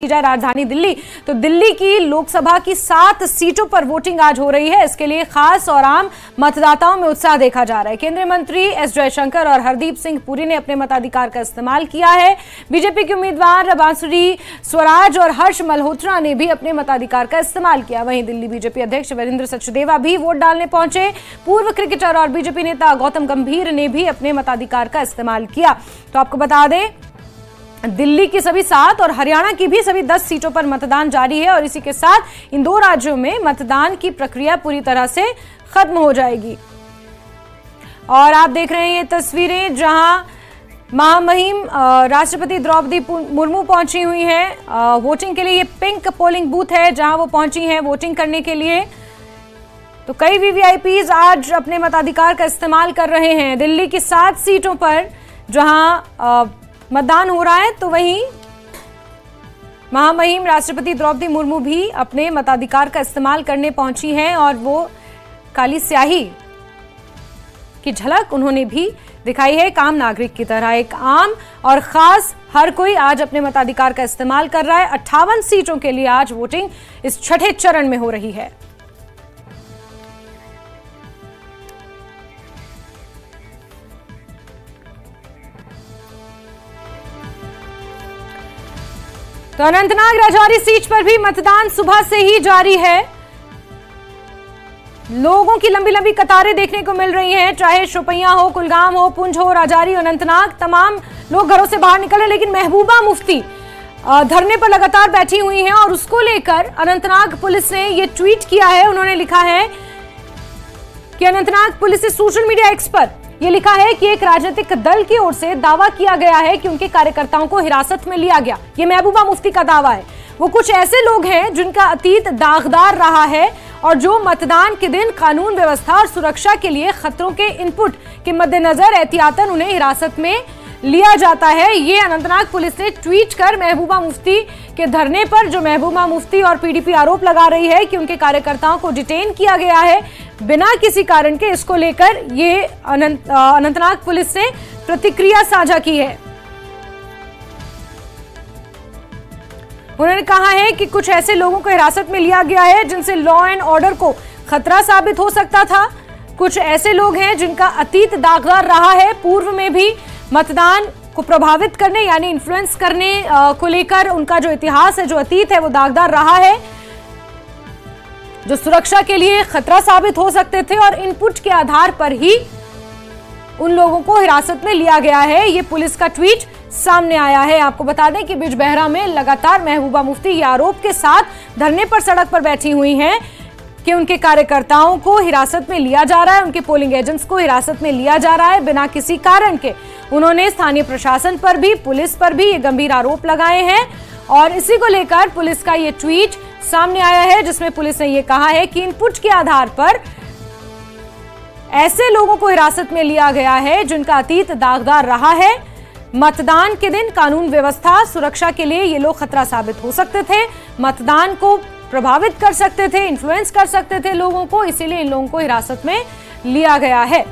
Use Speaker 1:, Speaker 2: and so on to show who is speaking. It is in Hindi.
Speaker 1: जाए राजधानी दिल्ली, तो दिल्ली की लोकसभा की 7 सीटों पर वोटिंग आज हो रही है। इसके लिए खास और आम मतदाताओं में उत्साह देखा जा रहा है। केंद्रीय मंत्री एस जयशंकर और हरदीप सिंह पुरी ने अपने मताधिकार का इस्तेमाल किया है। बीजेपी के उम्मीदवार बांसुरी स्वराज और हर्ष मल्होत्रा ने भी अपने मताधिकार का इस्तेमाल किया। वहीं दिल्ली बीजेपी अध्यक्ष वीरेंद्र सचदेवा भी वोट डालने पहुंचे। पूर्व क्रिकेटर और बीजेपी नेता गौतम गंभीर ने भी अपने मताधिकार का इस्तेमाल किया। तो आपको बता दें, दिल्ली की सभी 7 और हरियाणा की भी सभी 10 सीटों पर मतदान जारी है और इसी के साथ इन 2 राज्यों में मतदान की प्रक्रिया पूरी तरह से खत्म हो जाएगी। और आप देख रहे हैं ये तस्वीरें जहां महामहिम राष्ट्रपति द्रौपदी मुर्मू पहुंची हुई हैं वोटिंग के लिए। ये पिंक पोलिंग बूथ है जहां वो पहुंची हैं वोटिंग करने के लिए। तो कई वीवीआईपीज आज अपने मताधिकार का इस्तेमाल कर रहे हैं। दिल्ली की 7 सीटों पर जहां मतदान हो रहा है, तो वहीं महामहिम राष्ट्रपति द्रौपदी मुर्मू भी अपने मताधिकार का इस्तेमाल करने पहुंची हैं और वो काली स्याही की झलक उन्होंने भी दिखाई है। एक आम नागरिक की तरह, एक आम और खास हर कोई आज अपने मताधिकार का इस्तेमाल कर रहा है। 58 सीटों के लिए आज वोटिंग इस छठे चरण में हो रही है। तो अनंतनाग राजौरी सीट पर भी मतदान सुबह से ही जारी है। लोगों की लंबी लंबी कतारें देखने को मिल रही हैं, चाहे शोपियां हो, कुलगाम हो, पुंछ हो, राजौरी, अनंतनाग, तमाम लोग घरों से बाहर निकल रहे। लेकिन महबूबा मुफ्ती धरने पर लगातार बैठी हुई हैं और उसको लेकर अनंतनाग पुलिस ने ये ट्वीट किया है। उन्होंने लिखा है कि अनंतनाग पुलिस ने सोशल मीडिया एक्स पर यह लिखा है कि एक राजनीतिक दल की ओर से दावा किया गया है कि उनके कार्यकर्ताओं को हिरासत में लिया गया। ये महबूबा मुफ्ती का दावा है। वो कुछ ऐसे लोग हैं जिनका अतीत दागदार रहा है और जो मतदान के दिन कानून व्यवस्था और सुरक्षा के लिए खतरों के इनपुट के मद्देनजर एहतियातन उन्हें हिरासत में लिया जाता है। ये अनंतनाग पुलिस ने ट्वीट कर महबूबा मुफ्ती के धरने पर, जो महबूबा मुफ्ती और पीडीपी आरोप लगा रही है कि उनके कार्यकर्ताओं को डिटेन किया गया है बिना किसी कारण के, इसको लेकर ये अनंतनाग पुलिस ने प्रतिक्रिया साझा की है। उन्होंने कहा है कि कुछ ऐसे लोगों को हिरासत में लिया गया है जिनसे लॉ एंड ऑर्डर को खतरा साबित हो सकता था। कुछ ऐसे लोग हैं जिनका अतीत दागदार रहा है। पूर्व में भी मतदान को प्रभावित करने यानी इन्फ्लुएंस करने को लेकर उनका जो इतिहास है, जो अतीत है, वो दागदार रहा है, जो सुरक्षा के लिए खतरा साबित हो सकते थे और इनपुट के आधार पर ही उन लोगों को हिरासत में लिया गया है। ये पुलिस का ट्वीट सामने आया है। आपको बता दें कि बिजबहरा में लगातार महबूबा मुफ्ती ये आरोप के साथ धरने पर सड़क पर बैठी हुई हैं कि उनके कार्यकर्ताओं को हिरासत में लिया जा रहा है, उनके पोलिंग एजेंट्स को हिरासत में लिया जा रहा है बिना किसी कारण के। उन्होंने स्थानीय प्रशासन पर भी, पुलिस पर भी ये गंभीर आरोप लगाए हैं और इसी को लेकर पुलिस का ये ट्वीट सामने आया है जिसमें पुलिस ने ये कहा है कि इनपुट के आधार पर ऐसे लोगों को हिरासत में लिया गया है जिनका अतीत दागदार रहा है। मतदान के दिन कानून व्यवस्था सुरक्षा के लिए ये लोग खतरा साबित हो सकते थे, मतदान को प्रभावित कर सकते थे, इन्फ्लुएंस कर सकते थे लोगों को, इसीलिए इन लोगों को हिरासत में लिया गया है।